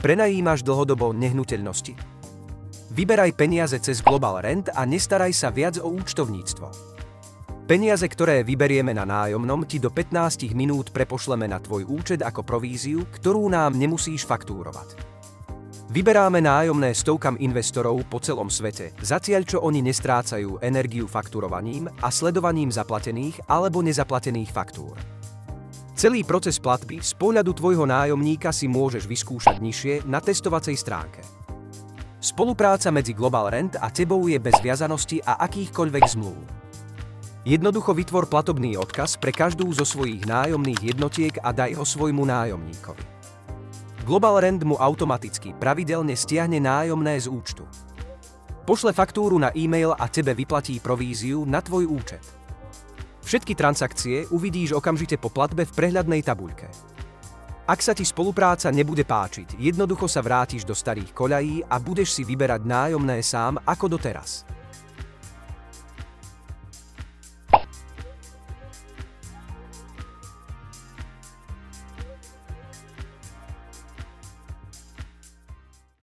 Prenajímaš dlhodobo nehnuteľnosti? Vyberaj peniaze cez Global Rent a nestaraj sa viac o účtovníctvo. Peniaze, ktoré vyberieme na nájomnom, ti do 15 minút prepošleme na tvoj účet ako províziu, ktorú nám nemusíš faktúrovať. Vyberáme nájomné stovkam investorov po celom svete, zatiaľ čo oni nestrácajú energiu fakturovaním a sledovaním zaplatených alebo nezaplatených faktúr. Celý proces platby z pohľadu tvojho nájomníka si môžeš vyskúšať nižšie na testovacej stránke. Spolupráca medzi Global Rent a tebou je bez viazanosti a akýchkoľvek zmluv. Jednoducho vytvor platobný odkaz pre každú zo svojich nájomných jednotiek a daj ho svojmu nájomníkovi. Global Rent mu automaticky pravidelne stiahne nájomné z účtu. Pošle faktúru na e-mail a tebe vyplatí províziu na tvoj účet. Všetky transakcie uvidíš okamžite po platbe v prehľadnej tabuľke. Ak sa ti spolupráca nebude páčiť, jednoducho sa vrátiš do starých koľají a budeš si vyberať nájomné sám ako doteraz.